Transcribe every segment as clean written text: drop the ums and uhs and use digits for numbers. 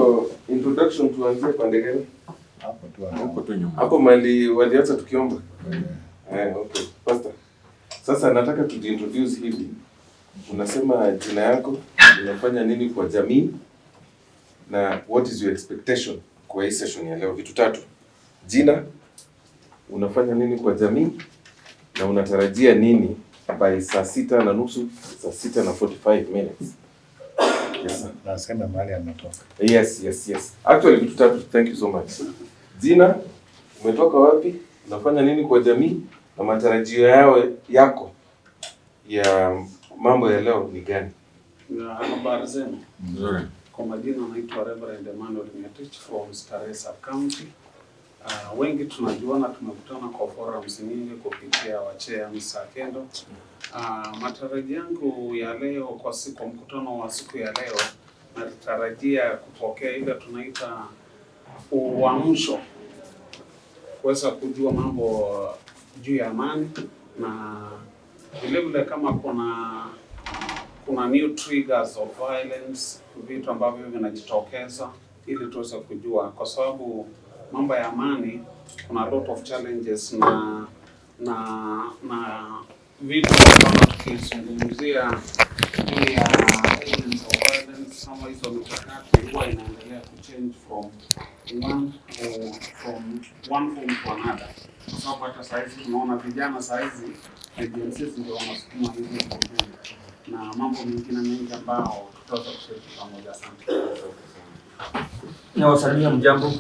So introduction tuanzie pande gani? Hapo tu nyuma. Hapo mali walianza tukiomba. Okay. Pastor. Sasa nataka tujiintroduce hivi. Unasema jina yako, unafanya nini kwa jamii na what is your expectation kwa hii session ya leo? Vitu tatu. Jina, unafanya nini kwa jamii na unatarajia nini by saa 6:30, saa 6:45. Yes. Nasema mahali anatoka. Yes. Actually vitu tatu. Thank you so much. Jina, umetoka wapi, unafanya nini kwa jamii na matarajio yako ya mambo ya leo ni gani? Habari zenu. Nzuri. Kwa majina naitwa Reverend Emmanuel Ngetich from Starehe County. Wengi tunajuana, tumekutana kwa forums nyingi kupitia wachea msakendo. Matarajio yangu ya leo kwa mkutano wa siku ya leo, natarajia kupokea ile tunaita uamsho, kuweza kujua mambo juu ya amani, na vile kama kuna new triggers of violence, vitu ambavyo vinajitokeza, ili tuweze kujua, kwa sababu mambo ya amani kuna a lot of challenges na vitu ambavyo tukizungumzia juu ya elements of violence, kama hizo mikakati huwa inaendelea kuchange from one form to another. Kwa sababu hata saizi tunaona vijana saizi agencies ndio wanasukuma hizi problem na mambo mengine mengi ambao tutaweza kushiriki pamoja. Asante. Na wasalimia mjambo.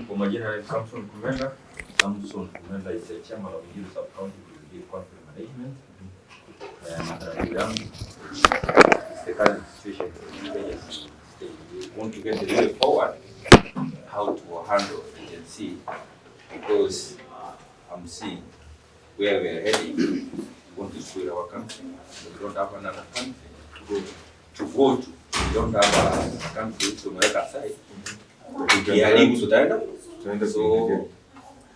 Kwa majina ni Samson Kumenda. Samson Kumenda is the chairman of the Sub County Conflict Management. Matarajio yangu is the current situation. We want to get the way forward how to handle agency, because I'm seeing where we are heading. We want to spoil our country. We don't have another country to go to. We don't have a country to make aside. So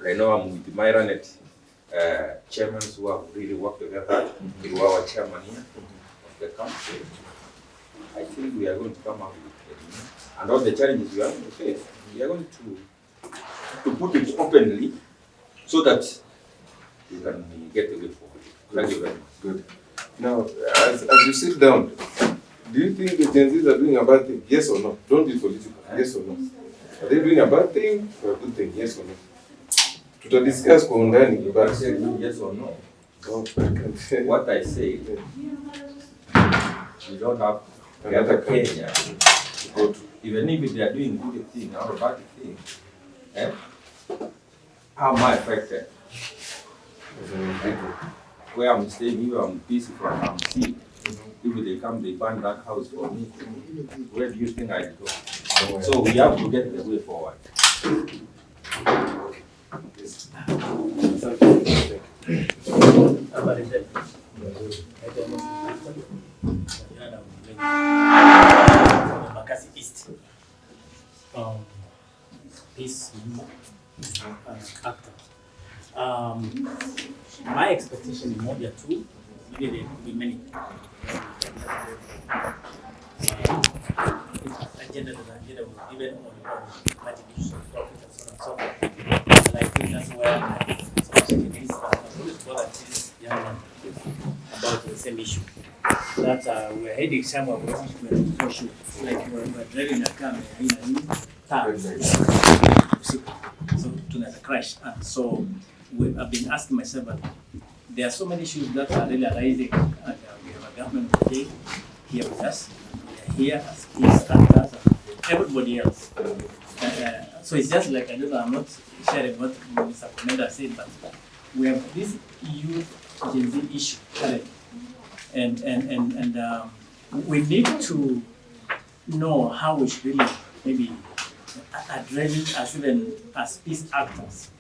right now I'm with my Myranet chairmen who have really worked very hard. You are our chairman here of the country. I think we are going to come up with it. And all the challenges we are going to face, we are going to put it openly so that you can get the way forward. Thank you very much. Good. Now, as you sit down, do you think the Gen Zs are doing a bad thing? Yes or no? Don't be political. Yes or no? Are they doing a bad thing or a good thing? Yes or no? To discuss kwa undani, but say yes or no. What I say, we don't have another Kenya to go to. Even if they are doing good thing or bad thing, how am I affected? Where I'm staying here, I'm peaceful, I'm sick. If they come, they burn that house for me. Where do you think I go? So we have to get the way forward. Peace actor. My expectation is more than two. Maybe there could be many. Agenda will even on party issues of profit and so on and so forth. And I think that's where about the same issue. That we're heading somewhere for sure. Like we're driving a car so to crash. And so I've been asking myself, there are so many issues that are really arising, and we have a government today here with us. We are here as peace actors and everybody else. So it's just like, I don't know, I'm not sharing what Mr. Komenda said, but we have this youth Gen Z issue currently. And we need to know how we should really maybe address it as even as peace actors.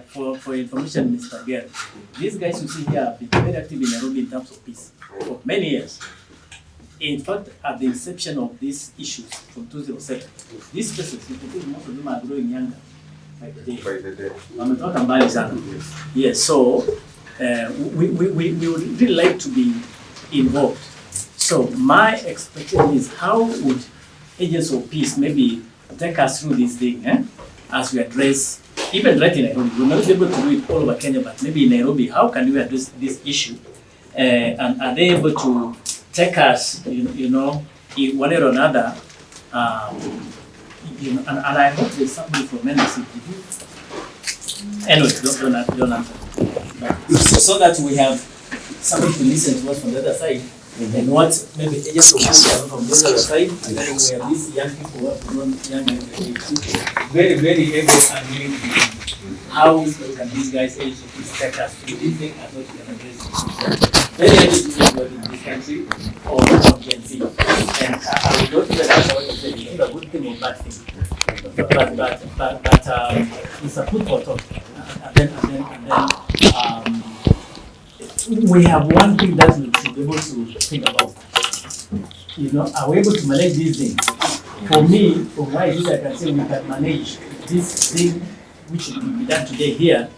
For information, Mr. Gary, these guys you see here have been very active in Nairobi in terms of peace for many years. In fact, at the inception of these issues from 2007, these spaces, most of them are growing younger by the day. I'm talking about sana. Yes, so we would really like to be involved. So my expectation is, how would agents of peace maybe take us through this thing, as we address, even right in Nairobi. We're not able to do it all over Kenya, but maybe in Nairobi, how can we address this issue? And are they able to take us, you know, in one way or another? You know, and I hope there's somebody from NSC. Anyway, don't answer. But so that we have somebody to listen to us from the other side. And what maybe agents of peace from the other side, and then we have these young people who have grown young and very, very able and willing to do. How can these guys agents of peace take us through this thing and what we can address it? Very able to do in this country or GNC. And I will go to the answer what you said, it's a good thing or bad thing. But it's a food for thought. And then we have one thing that we should be able to think about. You know, are we able to manage these things? For me, from my view, I can say we can manage this thing which should be done today here,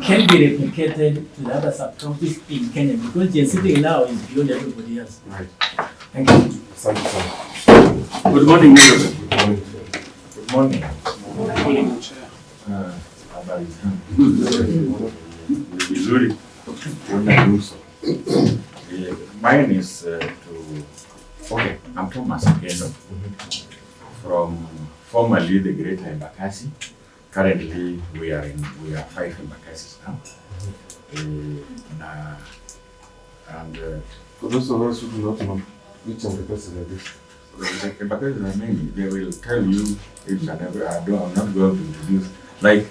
can be replicated to the other sub-counties in Kenya, because the sitting now is beyond everybody else. Right. Thank you. Good morning, everyone. Good morning. Good morning, Chair. Habari zangu. Vizuri. Unanuso. Mine is okay, I'm Thomas Akendo from formerly the Greater Embakasi. Currently we are 5 Embakasis now. And For those of us who do not know which Embakasi are this, the Embakasis are many. They will tell you each and every. I'm not going to introduce. Like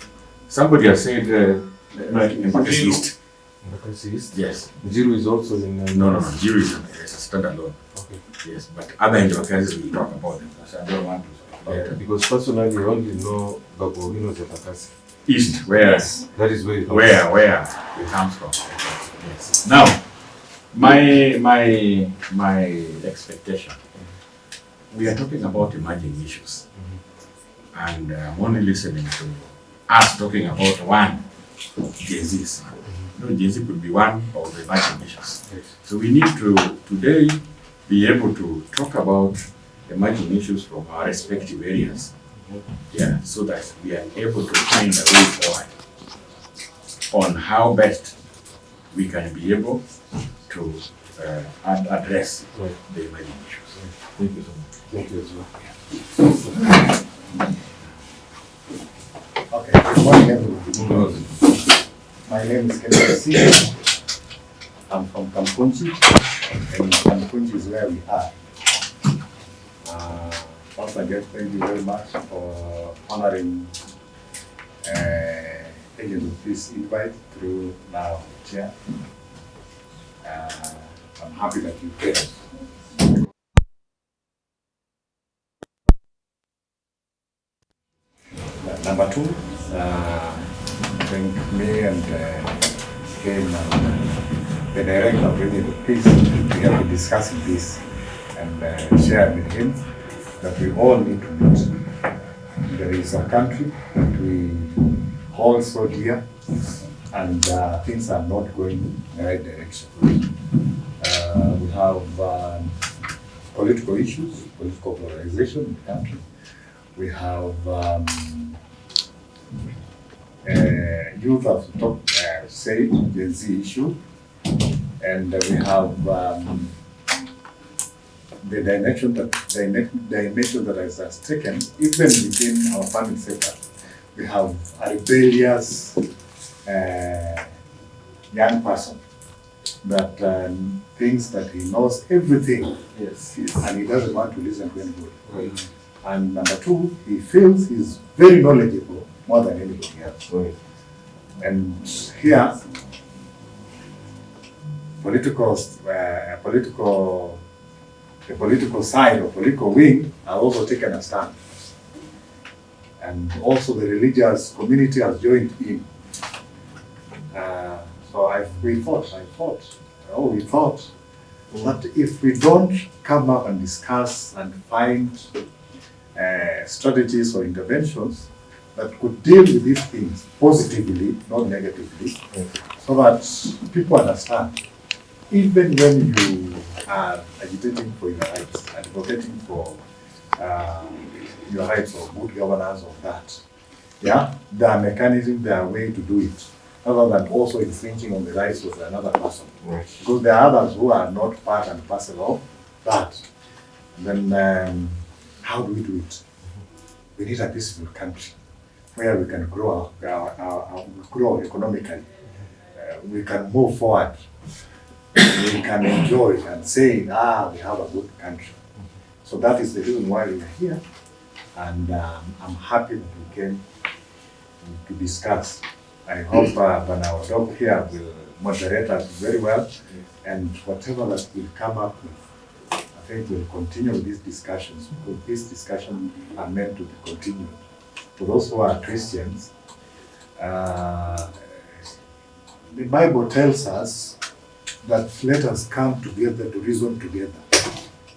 somebody has said, Embakasi East. Embakasi East? Yes. Njiru is also in... No. Njiru is a standalone. Okay. Yes, but other Embakasis will talk about them. So I don't want to. Because personally, I only know Babuino's Embakasi East, where that is where it comes from. Yes. Now, my expectation. We are talking about emerging issues, and I'm only listening to us talking about one Gen-Zs. No, Gen-Z could be one of the emerging issues. Yes. So we need to today be able to talk about emerging issues from our respective areas. Yeah, so that we are able to find a way forward on how best we can be able to address the emerging issues. Thank you so much. Thank you as well. Okay, good morning everyone. My name is Kenneth. I'm from Kampunji, and Kampunji is where we are. Once again, thank you very much for honoring Agent of Peace invite through now Chair. I'm happy that you came. Number two, I think me and Ken and the Director of Agent of Peace, we have been discussing this and shared with him that we all need to meet. There is a country that we hold so dear, and things are not going in the right direction. We have political issues, political polarization in the country. We have youth have talked, said Gen Z issue, and we have the dimension that has taken, even within our farming sector. We have a rebellious young person that thinks that he knows everything. Yes. And he doesn't want to listen to anybody. Right. And number two, he feels he's very knowledgeable more than anybody else. Right. And here, the political side or political wing have also taken a stand. And also the religious community has joined in. So we thought that if we don't come up and discuss and find strategies or interventions that could deal with these things positively, not negatively, so that people understand, even when you are agitating for your rights, advocating for your rights of good governance of that. Yeah, there are mechanisms, there are ways to do it, other than also infringing on the rights of another person. Right. Because there are others who are not part and parcel of that. Then how do we do it? We need a peaceful country where we can grow grow economically. We can move forward. We can enjoy and say, we have a good country. So that is the reason why we are here. And I'm happy that we came to discuss. I hope our dog here will moderate us very well. And whatever that will come up with, I think we'll continue these discussions, because these discussions are meant to be continued. For those who are Christians, the Bible tells us that let us come together to reason together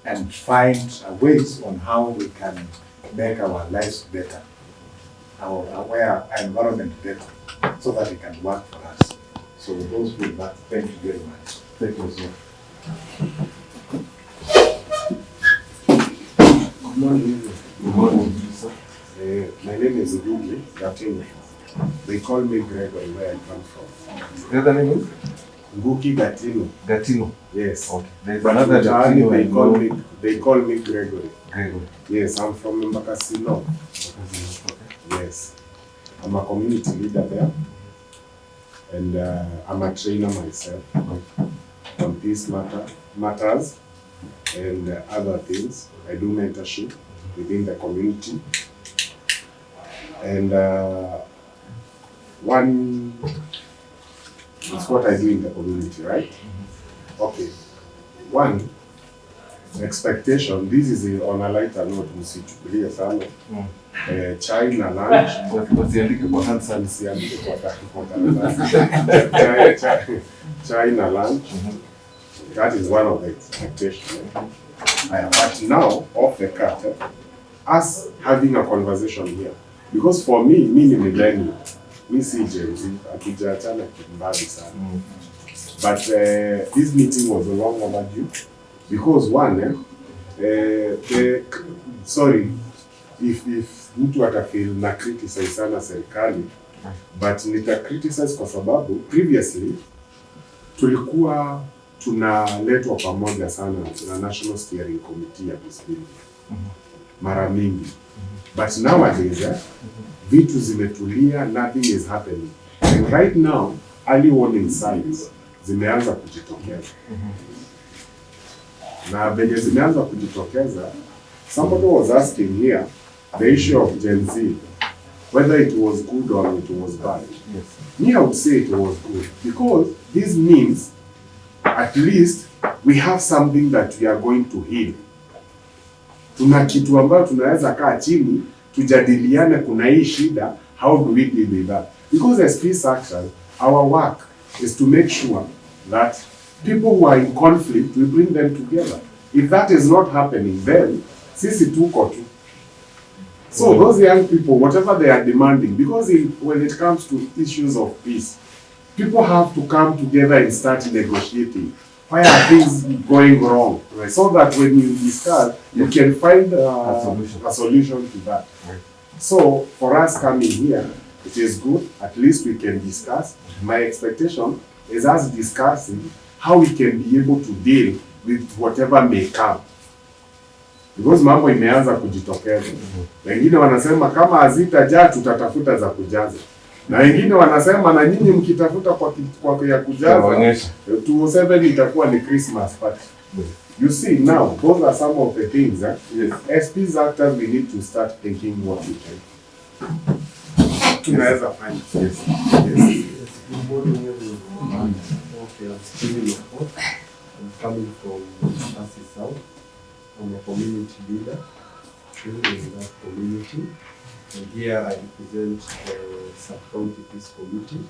and find ways on how we can make our lives better, our environment better, so that it can work for us. So those with that, thank you very much. Thank you, sir. Good morning. Good morning, sir. My name is Ngugi Gatino. They call me Gregory where I come from. The other name is? Ngugi Gatino. Gatino. Yes. Okay. There's But another Gatino they call me Gregory. Gregory. Yes, I'm from Mbakasino. Okay. Yes. I'm a community leader there. And I'm a trainer myself on peace matters and other things. I do mentorship within the community. And one is what I do in the community, right? Okay. One, expectation, this is on a lighter note, msichukulie sana. Chai na lunch. Wasiandike kwa hands. Nisiandike kwa karatasi. Chai na lunch. That is one of the expectations. But now, off the cut, us having a conversation here. Because for me ni millennial. Me si Gen Z, hatujaachana kimbali sana. But this meeting was long overdue. Because one, sorry, if mtu atafeel na criticize sana serikali, but nita criticize kwa sababu previously tulikuwa tunaletwa pamoja sana na National Steering Committee ya Peace Building mara mingi. But nowadays, vitu zimetulia, nothing is happening. And right now, early warning signs zimeanza kujitokeza. Na venye zimeanza kujitokeza, somebody was asking here the issue of Gen Z, whether it was good or it was bad. Yes. Me, I would say it was good, because this means at least we have something that we are going to heal. Tuna kitu ambayo tunaweza kaa chini, tujadiliane kuna hii shida, how do we deal with that? Because as peace actors, our work is to make sure that people who are in conflict, we bring them together. If that is not happening, then sisi tuko tu. So those young people, whatever they are demanding, because when it comes to issues of peace, people have to come together and start negotiating. Why are things going wrong? Right. So that when you discuss, you can find a solution to that. Right. So for us coming here, it is good. At least we can discuss. My expectation is us discussing how we can be able to deal with whatever may come. Because mambo imeanza kujitokeza. Wengine wanasema kama hazitajaa tutatafuta za kujaza. Na wengine wanasema na nyinyi mkitafuta kwa ya kujaza 207 itakuwa ni Christmas party. You see now, those are some of the things yes. As peace actors we need to start thinking what we can. Tunaweza fanya. Yes. Good morning everyone. Okay, I'm Steven Lopot. I'm coming from Asi South. I'm a community leader in that community. And here I represent the Sub-County Peace Committee.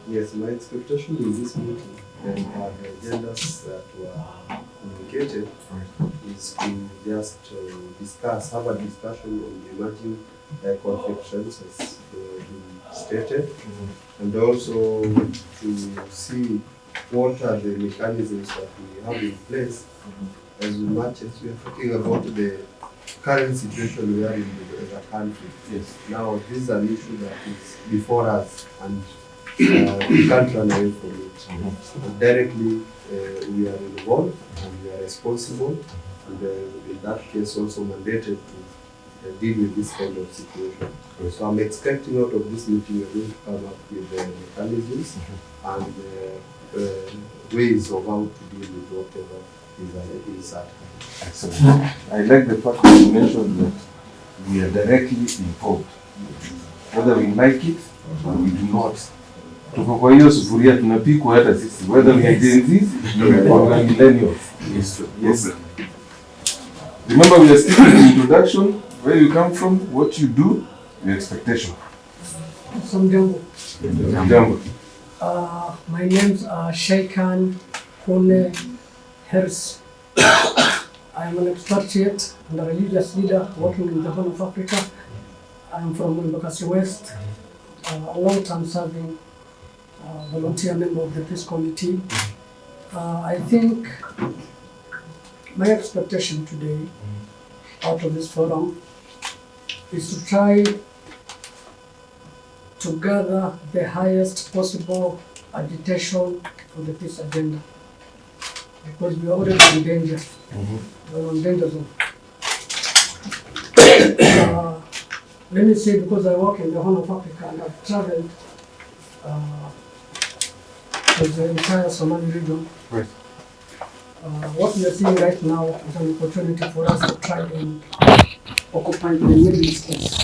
Yes, my expectation in this meeting and the agendas that were communicated is to just have a discussion on the emerging conflict trends as been stated, and also to see what are the mechanisms that we have in place as much as we are talking about the current situation we are in as a country. Yes. Now, this is an issue that is before us, and we can't run away from it. So directly, we are involved and we are responsible, and in that case also mandated to deal with this kind of situation. So I'm expecting out of this meeting we're going to come up with mechanisms and ways of how to deal with whatever is at hand. Excellent. I like the fact that you mentioned that we are directly involved, whether we like it or we do not. Tuko kwa hiyo sufuria tunapikwa hata sisi, whether we are Gen Zs or we are millennials. Yes. Remember, we are still in the introduction, where you come from, what you do, your expectation. Samjambo. Jambo. My name's Shaikan Kone Hers. I am an expatriate and a religious leader working in the Horn of Africa. I am from Embakasi West, a long-time serving volunteer member of the Peace Committee. I think my expectation today out of this forum is to try to gather the highest possible agitation for the peace agenda, because we are already in danger. We are in danger zone. Let me say, because I work in the Horn of Africa and I've traveled to the entire Somali region. Right. What we are seeing right now is an opportunity for us to try and occupy the Middle East space.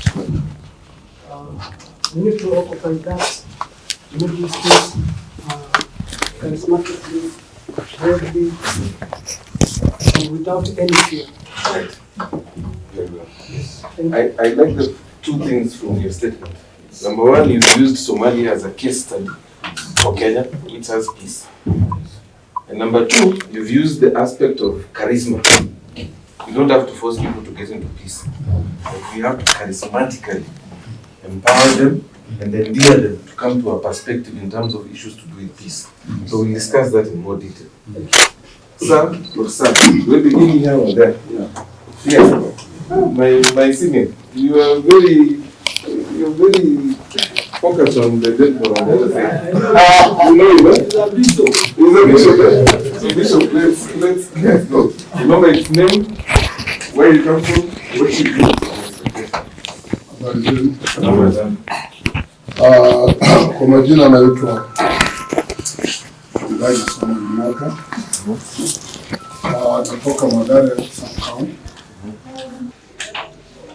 We need to occupy that Middle East space charismatically, boldly, and without any fear. Right. Very well. Yes. I like the two things from your statement. Number one, you used Somalia as a case study for Kenya, which has peace. And number two, you've used the aspect of charisma. You don't have to force people to get into peace, but we have to charismatically empower them and endear them to come to a perspective in terms of issues to do with peace. So we'll discuss that in more detail. Sir, we're beginning here or there. Yes. My singing, you're very focused on the dead for on the other side. You know, he's a bishop. So bishop, let's go. Remember its name, where you come from, what you do. Kwa majina naitwa Ndai Samuel Mwaka. Natoka Mathare Sub-County.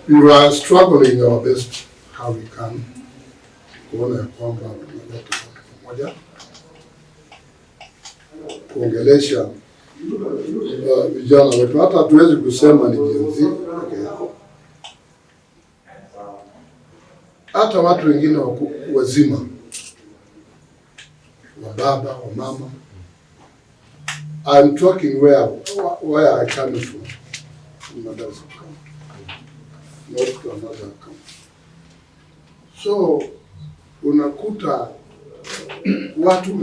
We are struggling our best how we can kuona ya kwamba tunaleta watu pamoja, kuongelesha vijana wetu. Hata hatuwezi kusema ni Gen Z peke yao, hata watu wengine wazima, wa baba, wa mama. I'm talking where I come from Mathare Sub-County, not to another county. So unakuta watu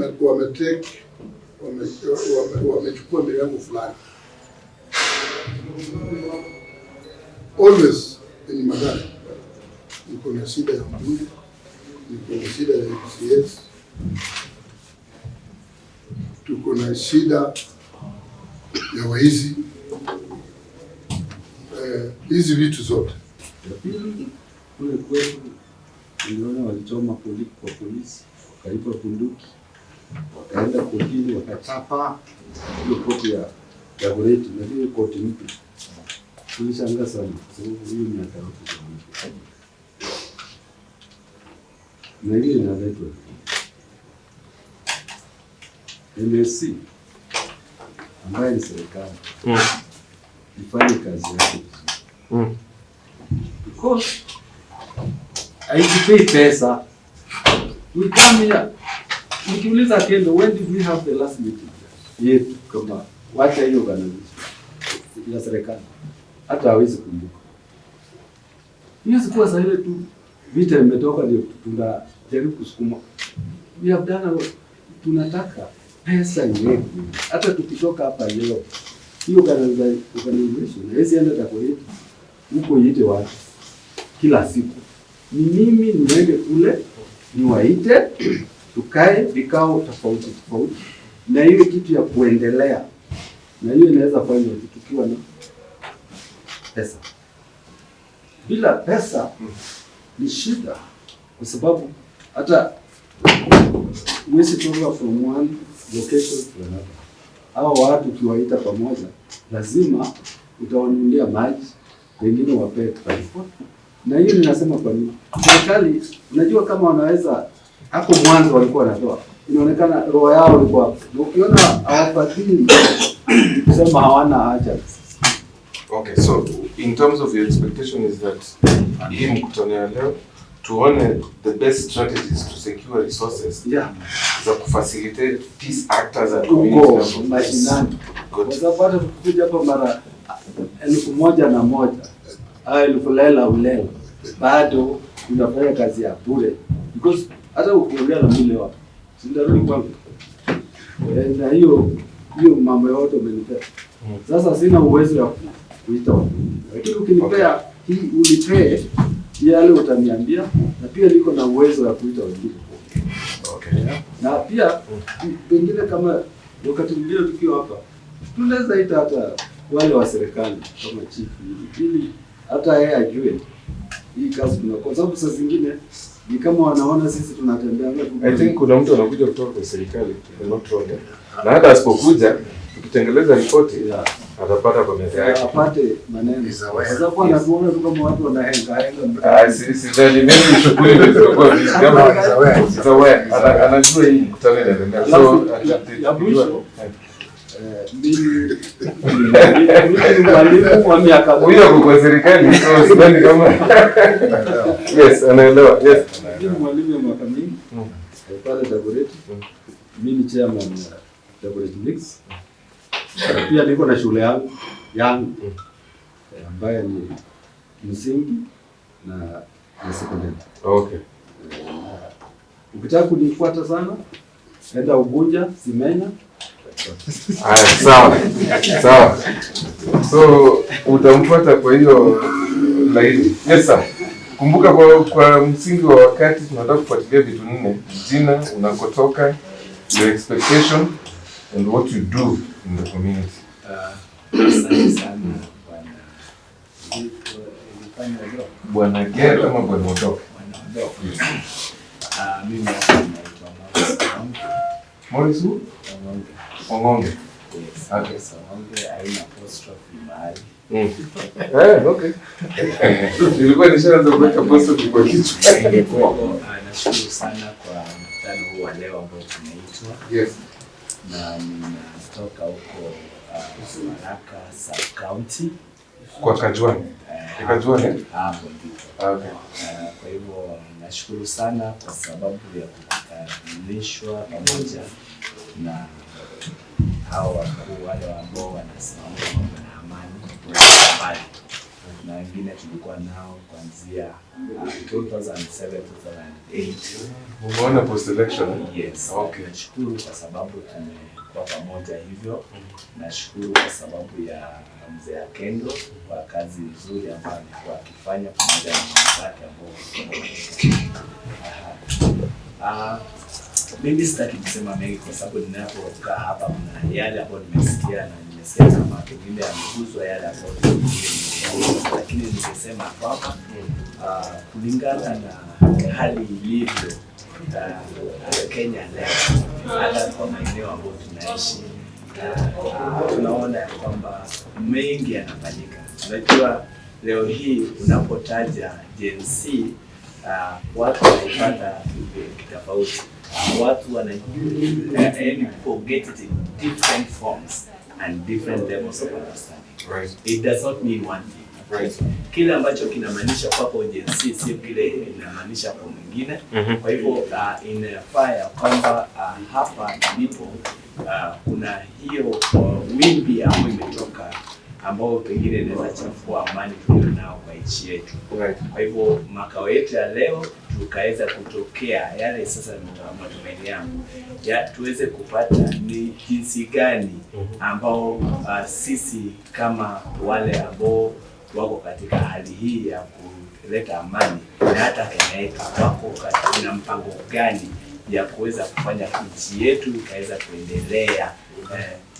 wamechukua mirengo fulani. Always in Mathare niko na shida ya mbunge, niko na shida ya MCS, tuko na shida ya waizi, hizi vitu zote. Kule kwetu niliona walichoma kwa polisi, wakaipa bunduki, wakaenda kotini, wakachapa hiyo koti ya Goreti, na hiyo koti mpya. Tulishangaa sana kwa sababu hiyo ni hatari. Na hiyo inaletwa MSC ambaye ni serikali ifanye kazi yake because haitupei pesa. We come here, nikiuliza Kendo, when did we have the last meeting yetu kama wacha hiyo organization ya serikali, hata hawezi kumbuka. Hiyo sikuwa sasa ile tu vita imetoka ndio tunajaribu kusukuma. We have done, tunataka pesa nyingi. Hata tukitoka hapa leo, hiyo organization haiwezi enda kwa yetu huko iite watu kila siku. Ni mimi niende kule niwaite tukae vikao tofauti tofauti, na hiyo kitu ya kuendelea, na hiyo inaweza fanywa tukiwa na pesa. Bila pesa ni shida, kwa sababu hata huwezi toka from one location to another. Hao watu ukiwaita pamoja, lazima utawanunulia maji, wengine wapee transport. Na hiyo ninasema kwa nini? Serikali, unajua kama wanaweza, hapo mwanzo walikuwa wanatoa, inaonekana roho yao ilikuwa hapo. Ukiona hawafadhili, kusema hawana haja. Okay, so in terms of your expectation is that hii mkutano ya leo tuone the best strategies to secure resources za kufacilitate peace actors at community level mashinani. Kwa sababu hata tukikuja hapa mara 1,000 au 1,000 bado unafanya kazi ya bure, because hata ukiongea na mimi leo sindarudi kwangu na hiyo mambo yote umenipea. Sasa sina uwezo wa kuita watu, lakini ukinipea hii unipee yale utaniambia, na pia niko na uwezo wa kuita wengine. Okay. Na pia pengine kama wakati mwingine tukiwa hapa tunaweza ita hata wale wa serikali kama chief, ili hata yeye ajue hii kazi kuna, kwa sababu saa zingine ni kama wanaona sisi tunatembea. I think kuna mtu anakuja kutoka kwa serikali, not wrong, na hata asipokuja tukitengeleza ripoti atapata kwa meza yake, apate maneno. Sasa kwa anaona tu kama watu wanahenga sidhani mimi shughuli ndio kwa kama zawe anajua hii mkutano inaendelea. So ya mwisho mwalimu wa miaka huyo kwa serikali, so sidhani kama yes anaelewa. Yes, ni mwalimu wa miaka mingi pale Dagoretti. Mimi ni chairman wa Dagoretti Mix. Pia niko na shule yangu ambayo ni msingi na sekondari. Okay. Ukitaka kunifuata sana, enda Ugunja, Simenya. Sawa. Sawa. So utamfuata kwa hiyo laini. Yes sir. Kumbuka kwa msingi wa wakati tunataka kufuatilia vitu 4: jina, unakotoka, your expectation and what you do in the community. Asante sana Bwana Gere kama Bwana Odoka. Mimi naitwa Morris Ongonge. Yes. Okay, so Ongonge haina apostrophe mahali. Okay. Nilikuwa nishaanza kuweka apostrophe kwa kichwa. Nashukuru sana kwa mkutano huu wa leo ambao tumeitwa. Yes. Na ninatoka huko Baraka Sub County. Kwa Kajwani. Kajwani? Hapo ndipo. Okay. Kwa hivyo nashukuru sana kwa sababu ya kukaribishwa pamoja na hao wakuu wale ambao wanasimamia mambo na amani na wengine tulikuwa nao kuanzia 2007 2008. Umeona post election? Yes. Okay. Nashukuru kwa sababu tumekuwa pamoja hivyo. Nashukuru kwa sababu ya mzee Akendo kwa kazi nzuri ambayo alikuwa akifanya pamoja na wenzake ambao mimi sitaki kusema mengi kwa sababu ninapokaa hapa kuna yale ambayo nimesikia na nimesikia kama pengine yameguzwa yale ambayo nimesikia, lakini ningesema kwamba kulingana na hali ilivyo Kenya leo, hata kwa maeneo ambayo tunaishi, tunaona ya kwamba mengi yanafanyika. Unajua leo hii unapotaja Gen Z, watu wanaipata kitofauti. Watu people get it in different forms and different levels of understanding. Right. It does not mean one thing. Right. Kile ambacho kinamaanisha kwako Gen Z sio kile inamaanisha kwa mwingine. Kwa hivyo inafaa ya kwamba hapa ndipo kuna hiyo wimbi ambayo imetoka ambao pengine inaweza chafua amani tulionao kwa nchi yetu. Right. Kwa hivyo makao yetu ya leo tukaweza kutokea yale sasa matumaini yangu ya tuweze kupata ni jinsi gani ambao sisi kama wale ambao wako katika hali hii ya kuleta amani, na hata Kenya yetu wako katika mpango gani ya kuweza kufanya nchi yetu ikaweza kuendelea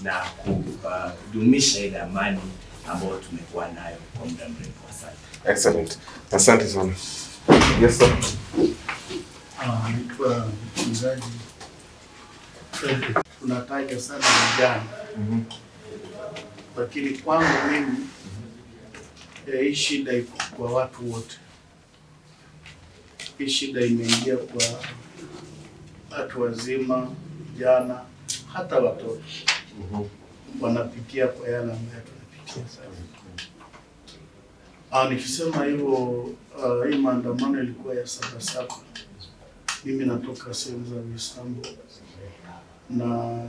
na kudumisha ile amani ambayo tumekuwa nayo kwa muda mrefu. Asante. Excellent. Asante sana. Yes sir. Naitwa mchungaji Fredrick. Tunataja sana vijana. Lakini kwangu mimi hii shida iko kwa watu wote. Hii shida imeingia kwa watu wazima, vijana, hata watoto. Wanapitia kwa yale ambayo tunapitia sasa. Nikisema hivyo, hii maandamano ilikuwa ya Sabasaba. Mimi natoka sehemu za Misambo na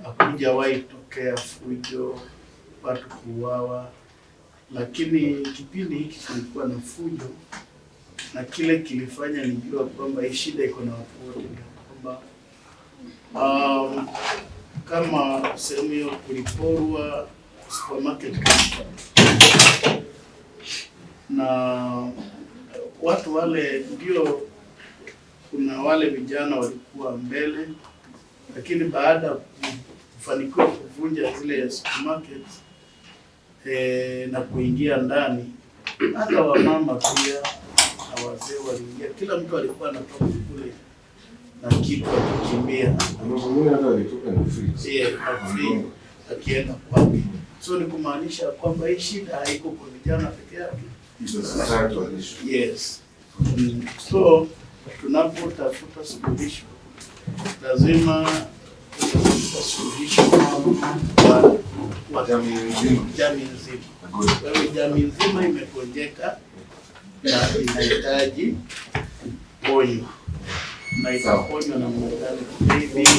hakujawahi tokea fujo, watu kuuawa, lakini kipindi hiki kulikuwa na fujo, na kile kilifanya nijua kwamba hii shida iko na watu wote, kwamba kama sehemu hiyo kuliporwa supermarket na watu wale, ndio kuna wale vijana walikuwa mbele, lakini baada ya kufanikiwa kuvunja zile supermarket na kuingia ndani, hata wamama pia na wazee waliingia, kila mtu alikuwa anatoka kule na kitu akikimbia. Mwingine hata alitoka na free. Akienda kwake. So ni kumaanisha kwamba hii shida haiko kwa vijana peke yake. Yes. So tunapotafuta suluhisho, lazima tutafuta suluhisho kwa jamii nzima. Kwa hiyo jamii nzima imegonjeka na inahitaji ponyo. Na itaponywa na mwanadamu. Maybe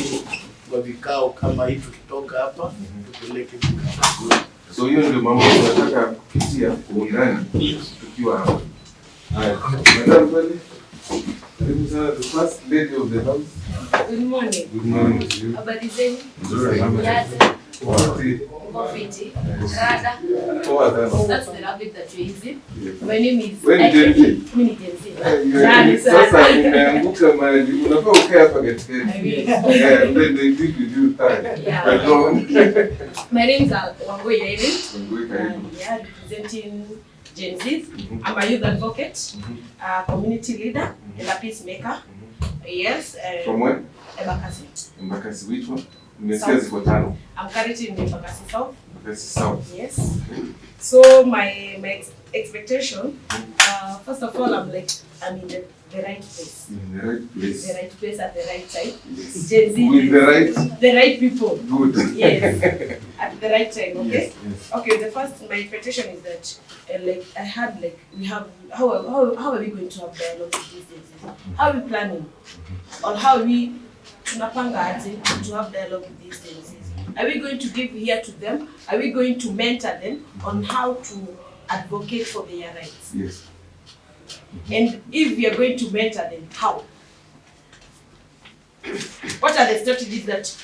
kwa vikao kama hii tukitoka hapa, tupeleke vikao. So hiyo ndio mambo tunataka kupitia kwa undani tukiwa hapa. Haya, madam pale. Karibu sana, the first lady of the house. Good morning. Good morning to you. Habari zenu? Nzuri. Wapi? Mofiti. Rada. That's the rabbit that you're using. My name is... Mini Gen Z. Sasa umeanguka mahali. Unafaa ukae hapa katikati. Then they deal with you third. My name is Wangoi Irene. Yeah, representing Gen Z. I'm a youth advocate, a community leader, and a peacemaker. Yes. From where? Embakasi. Embakasi, which one? I'm currently in Embakasi South. Embakasi South. Yes. So my expectation, first of all, I'm in the right place. In the right place. The right place at the right time. Yes. Gen Z. With the right people. Good. Yes. At the right time. Okay. Yes. Okay. My expectation is that how are we going to have dialogue with these Gen Z? How are we planning? Or how are we tunapanga to have dialogue with these Gen Z? Are we going to give ear to them? Are we going to mentor them on how to advocate for their rights? Yes. And if we are going to mentor them, how? What are the strategies that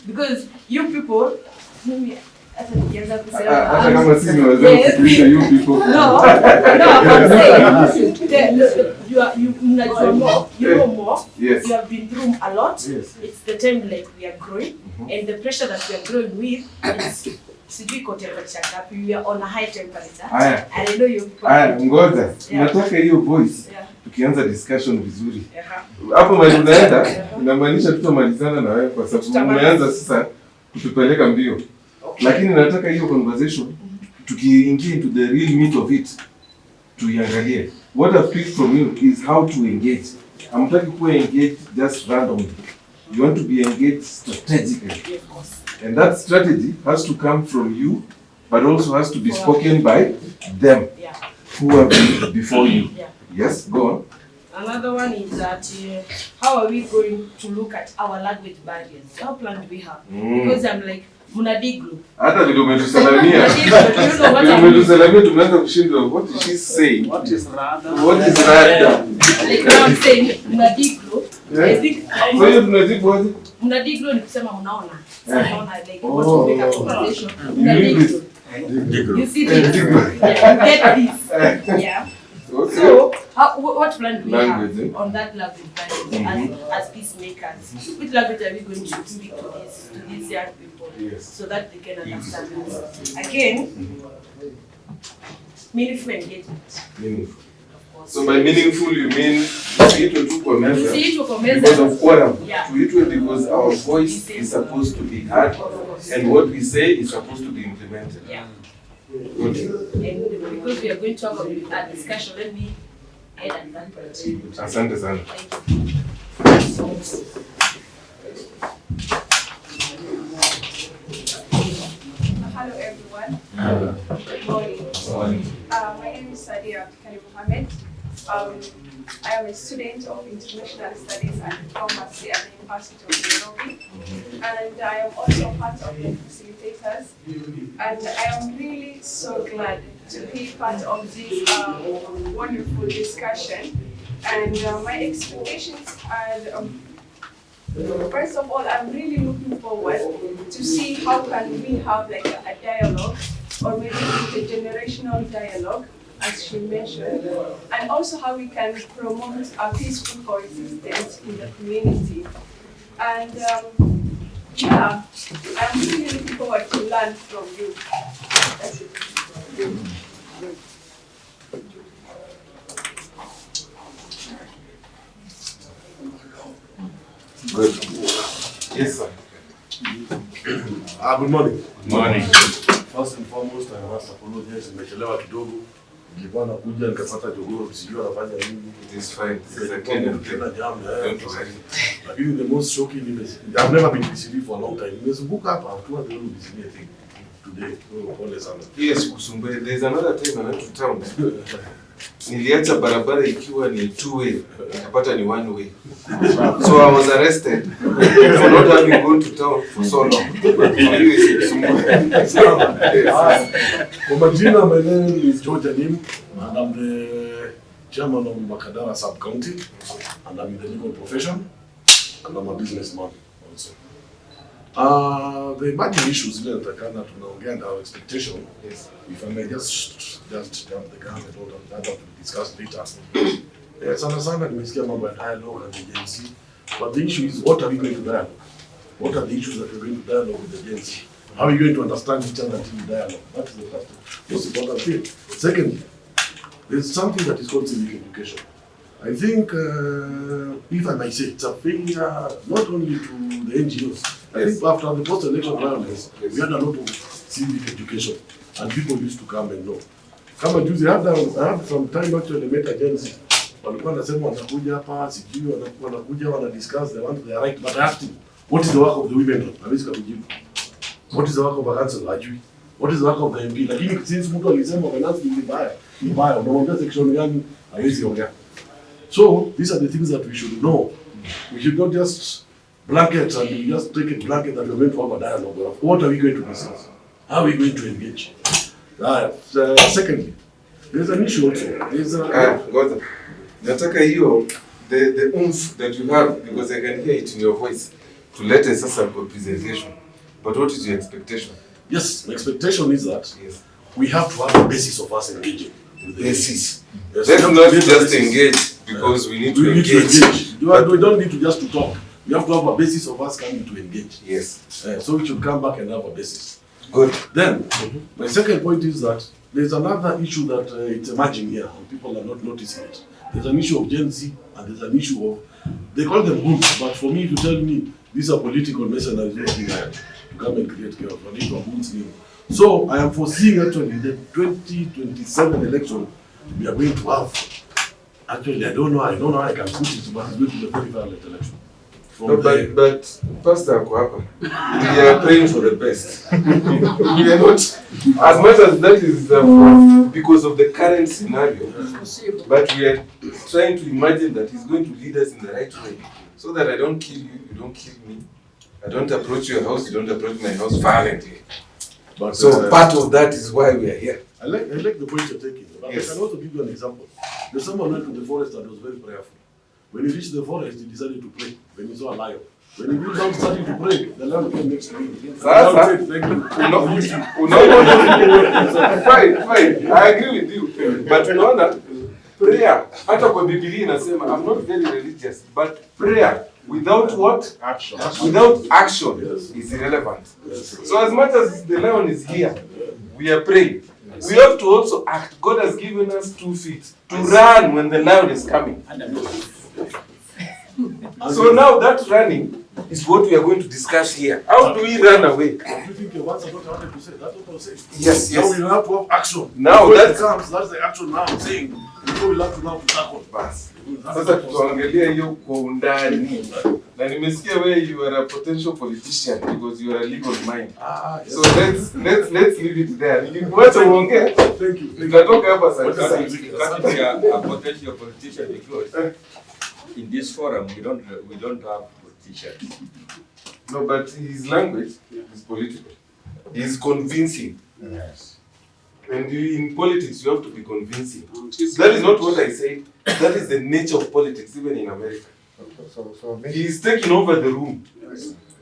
because you people, I'm saying, you know more, yes. You have been through a lot, yes. It's the time we are growing, and the pressure that we are growing with is we are on a high temperature. And I know you people. Ngoja, nataka hiyo voice. Tukianza discussion vizuri. Hapo mahali unaenda, inamaanisha tutamalizana na wewe kwa sababu umeanza sasa kutupeleka mbio. Lakini nataka hiyo conversation tukiingia into the real meat of it tuiangalie. What I've picked from you is how to engage. Hamtaki kuwa engaged just randomly. You want to be engaged strategically. And that strategy has to come from you, but also has to be spoken by them who have been before you. Yes, go on. Another one is that how are we going to look at our language barriers? How plan do we have? Because I'm like, Munadiglu. Hata vile umetusalamia. Umetusalamia tumeanza kushindwa. What is she saying? What is rada? What is rada? Like now I'm saying Munadiglu. I think so you tunajibu aje? Munadiglu ni kusema unaona. Unaona like what to make a conversation. Munadiglu. You see this? Yeah, you get this. Yeah. Okay. So, what plan do we Language, have on that language as peacemakers? Which language are we going to speak to these young people so that they can understand us? Again, meaningful engagement. Meaningful. So by meaningful you mean tusiitwe tu kwa meza because of quorum. Yeah. Tuitwe because our voice is supposed to be heard and what we say is supposed to be implemented. Yeah. Good. And because we are going to have a discussion, let me end at that point. Asante sana. Hello everyone. Hello. Good morning. Morning. My name is Sadia Abdikari Mohammed. I am a student of International Studies and Pharmacy at the University of Nairobi. And I am also part of the facilitators. And I am really so glad to be part of this wonderful discussion. And my expectations are, first of all, I'm really looking forward to see how can we have like a dialogue or maybe intergenerational dialogue, as she mentioned, and also how we can promote a peaceful coexistence in the community. And yeah, I'm really looking forward to learn from you. That's it. Good. Yes, sir. Good morning. Good morning. First and foremost, I must apologize. Nimechelewa kidogo. Nilikuwa nakuja nikapata jogoo sijui anafanya nini. It is fine. This is a Kenyan thing. Don't worry. Lakini the most shocking I've never been BCD for a long time. Nimezunguka hapa after the BCD thing today. Pole sana. Yes, kusumbue. There is another time I went to town. Niliacha barabara ikiwa ni two-way, nikapata ni one-way. So I was arrested for not having gone to town for so long. Kwa majina, my name is George Anim, and I'm the chairman of Makadara Sub-County, and I'm in the legal profession, and I'm a businessman also. The emerging issues tunaongea and our expectation, if I may just jump the gun and all of that to discuss later. Sana sana nimesikia mambo ya dialogue and agency, but the issue is what are we going to dialogue? What are the issues that we're going to dialogue with the agency? How are we going to understand each other in dialogue? That is the first most important thing. Secondly, there's something that is called civic education. I think, if I may say, it's a failure not only to the NGOs. I think after the post-election violence, we had a lot of civic education, and people used to come and know. Kama juzi, I had some time actually met agency. Walikuwa nasema wanakuja hapa, sijui wanakuja wanadiscuss, they want their right, but I asked him, what is the work of the women? Hawezi kujibu. What is the work of a council? Hajui. What is the work of the MP? Lakini since mtu alisema finance ni mbaya, unamwambia section gani, hawezi ongea. So these are the things that we should know. We should not just blanket and we just take a blanket that we're going to have a dialogue. What are we going to discuss? How are we going to engage? Secondly, there's an issue also. Nataka hiyo the oomph that you have, because I can hear it in your voice, to let us sasa presentation. But what is your expectation? Yes, my expectation is that we have to have a basis of us engaging. Basis. Let's not just engage because we need to engage. We don't need to just to talk. We have to have a basis of us coming to engage. Yes. So we should come back and have a basis. Good. Then, my second point is that there's another issue that it's emerging here and people are not noticing it. There's an issue of Gen Z and there's an issue of, they call them groups, but for me, if you tell me these are political mercenaries not being hired to come and create chaos, I need to groups new. So I am foreseeing actually the 2027 election we are going to have. Actually, I don't know how I can put it, but it's going to be a very violent election. No, but Pastor Kwapa, we are praying for the best. We are not, as much as that is because of the current scenario, but we are trying to imagine that He's going to lead us in the right way, so that I don't kill you, you don't kill me, I don't approach your house, you don't approach my house violently. But so part of that is why we are here. I like the point you're taking, but yes. I can also give you an example. There's someone went to the forest and was very prayerful. When he reached the forest, he decided to pray when he saw a lion. When you go down starting to pray, the Lord came next to me. Sasa, fine, I agree with you. But unaona, prayer, hata kwa Biblia inasema, I'm not very religious, but prayer without what? Action. Without action is irrelevant. So as much as the lion is here, we are praying. We have to also act. God has given us 2 feet to run when the lion is coming. So now that running is what we are going to discuss here. How do we run away? You think your words are what I wanted to say? That's what I was saying. Yes, yes. Now we have to have action. Now that comes, that's the action now I'm saying. Before we have to now to tackle. Sasa tuangalia hiyo kwa undani. Na nimesikia wewe you are a potential politician because you are a legal mind. Yes. So let's leave it there. Nikikuacha uongee. Thank you. Tutatoka hapa sasa. A potential politician because in this forum we don't have politicians. No, but his language is political. He's convincing. Yes. And in politics, you have to be convincing. That is not what I say. That is the nature of politics, even in America. He is taking over the room.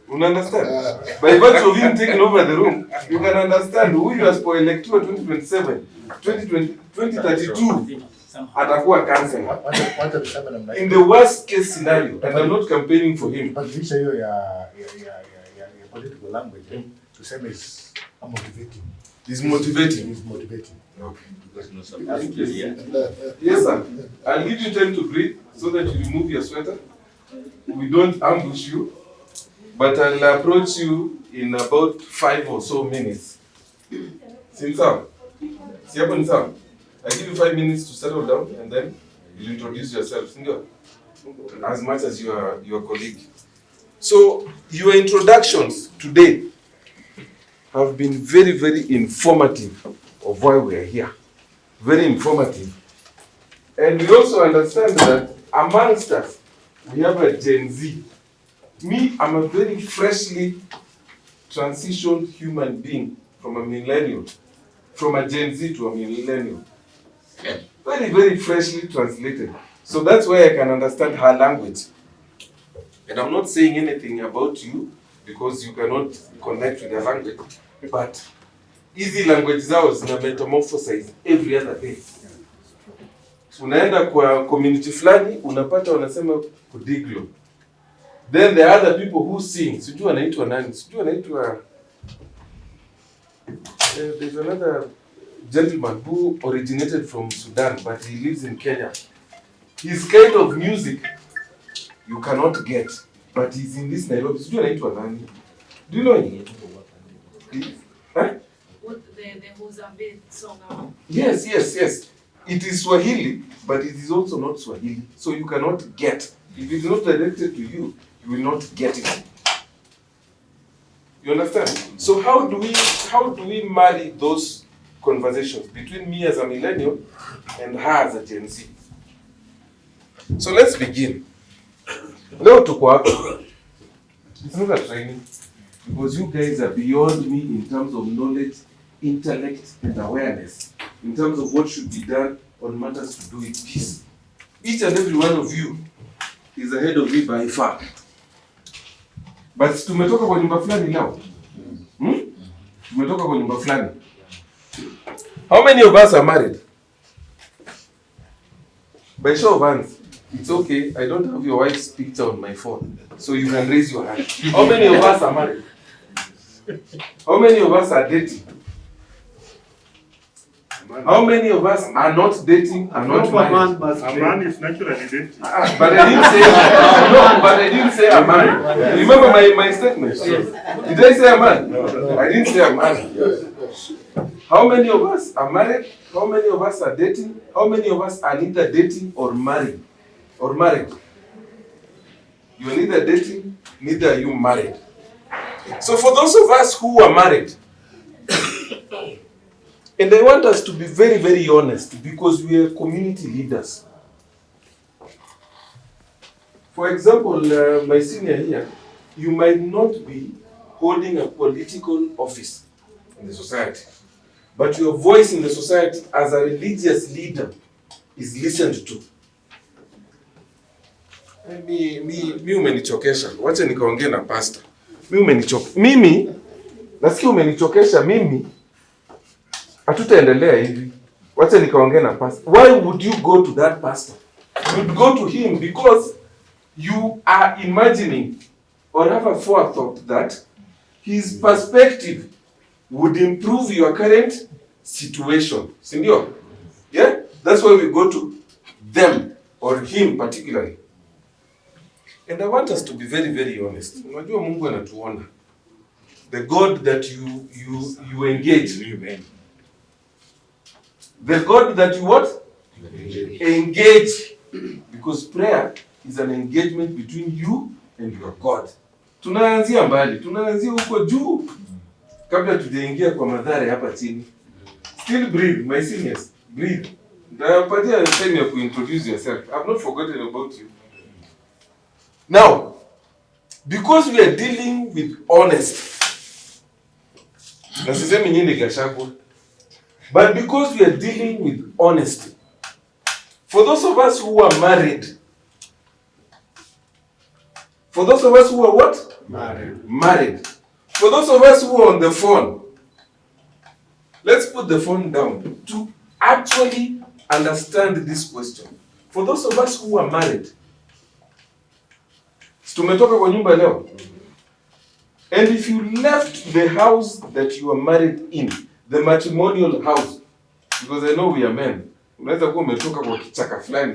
You understand? By virtue of him taking over the room, you can understand who you are for electoral 2027, 2032. Atakuwa cancelled. In the worst case scenario, and I'm not campaigning for him. But this hiyo ya political language to say is motivating. He's motivating. He's motivating. Okay. Yes, sir. I'll give you time to breathe so that you remove your sweater. We don't ambush you, but I'll approach you in about 5 or so minutes. Simsam. Siapo Sam. I give you 5 minutes to settle down and then you'll introduce yourself. As much as your colleague. So your introductions today have been very, very informative of why we are here. Very informative. And we also understand that amongst us, we have a Gen Z. Me, I'm a very freshly transitioned human being from a millennial, from a Gen Z to a millennial. Very, very freshly translated. So that's why I can understand her language. And I'm not saying anything about you because you cannot connect with the language. But easy language zao zina metamorphosize every other day. Unaenda kwa community fulani unapata wanasema kudiglo. Then there are other people who sing. Sijui anaitwa nani? Sijui anaitwa there's another gentleman who originated from Sudan but he lives in Kenya. His kind of music you cannot get, but he's in this Nairobi. Sijui anaitwa nani? Do you know him? Huh? What the Mozambique song? Yes. It is Swahili, but it is also not Swahili. So you cannot get. If it's not directed to you, you will not get it. You understand? So how do we marry those conversations between me as a millennial and her as a Gen Z? So let's begin. Leo tuko hapa. It's not a training. Because you guys are beyond me in terms of knowledge, intellect, and awareness. In terms of what should be done on matters to do with peace. Each and every one of you is ahead of me by far. But tumetoka kwa nyumba fulani now. Tumetoka kwa nyumba fulani. How many of us are married? By show of hands. It's okay, I don't have your wife's picture on my phone, so you can raise your hand. How many of us are married? How many of us are dating? How many of us are not dating and not married? A man is naturally dating. But I didn't say a man. Remember my statement? Did I say a man? No. I didn't say a man. How many of us are married? How many of us are dating? How many of us are neither dating or married? Or married? You are neither dating, neither are you married. So for those of us who are married, and I want us to be very, very honest because we are community leaders. For example, my senior here, you might not be holding a political office in the society, but your voice in the society as a religious leader is listened to. Mi umenichokesha. Wacha nikaongea na pastor. Mimi nasikia umenichokesha mimi. Hatutaendelea hivi. Wacha nikaongea na pastor. Why would you go to that pastor? You'd go to him because you are imagining or have a forethought that his perspective would improve your current situation. Sindio? Yeah? That's why we go to them or him particularly. And I want us to be very, very honest. Unajua Mungu anatuona. The God that you engage. The God that you what? Engage. Because prayer is an engagement between you and your God. Tunaanzia mbali. Tunaanzia huko juu. Kabla tujaingia kwa madhara hapa chini. Still breathe, my seniors. Breathe. Nitapatia time ya kuintroduce yourself. I've not forgotten about you. Now, because we are dealing with honesty, nasisemi nyinyi Gachagua, but because we are dealing with honesty, for those of us who are married, for those of us who are what? Married. For those of us who are on the phone, let's put the phone down to actually understand this question. For those of us who are married, tumetoka kwa nyumba leo. And if you left the house that you are married in, the matrimonial house, because I know we are men, unaweza kuwa umetoka kwa kichaka fulani.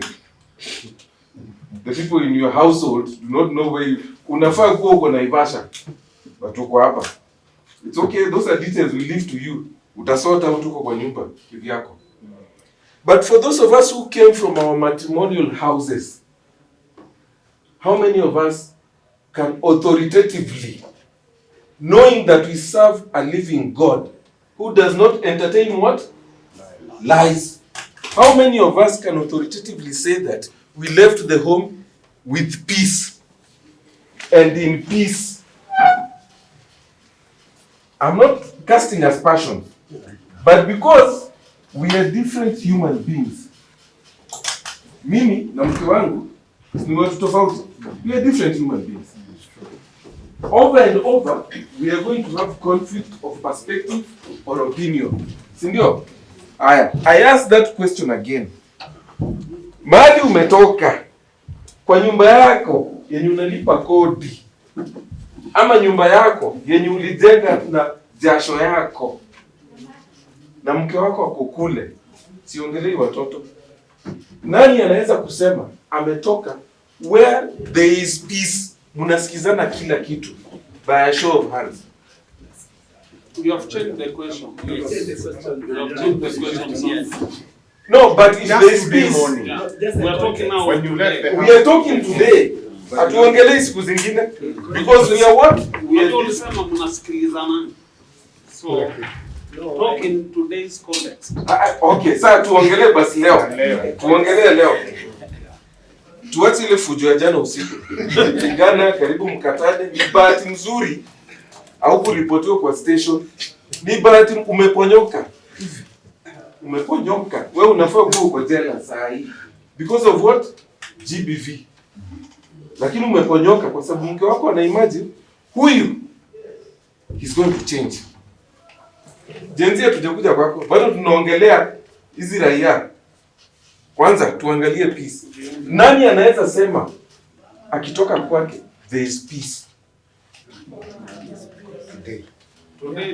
The people in your household do not know where you, unafaa kuwa uko Naivasha, but uko hapa. It's okay, those are details we leave to you. Utasota out uko kwa nyumba kivyako. But for those of us who came from our matrimonial houses, how many of us can authoritatively, knowing that we serve a living God who does not entertain what? Lies. How many of us can authoritatively say that we left the home with peace and in peace? I'm not casting aspersions, but because we are different human beings. Mimi na mke wangu ni watu tofauti. We are different human beings. Over and over, we are going to have conflict of perspective or opinion. Sindio? I ask that question again. Mahali umetoka kwa nyumba yako yenye unalipa kodi, ama nyumba yako yenye ulijenga na jasho yako, na mke wako ako kule, siongelei watoto. Nani anaweza kusema ametoka where there is peace, munasikizana kila kitu, by a show of hands? You have changed the question. You have changed the question. Yes. No, but if there is peace, we are talking now. When you left the house. We are talking today. Hatuongelei siku zingine. Because we are what? We are tulisema mnasikilizana. So talk in today's context. Okay, sasa tuongelee basi leo. Tuongelee leo. Tuache ile fujo ya jana usiku. Jana karibu mkatane, ni bahati nzuri au kulipotiwa kwa station. Ni bahati umeponyoka. Umeponyoka. Wewe unafaa kuwa uko jela saa hii. Because of what? GBV. Lakini umeponyoka kwa sababu mke wako ana imagine huyu he's going to change. Jenzi hatujakuja kwako. Bado tunaongelea hizi raia. Kwanza tuangalie peace. Nani anaweza sema akitoka kwake there is peace?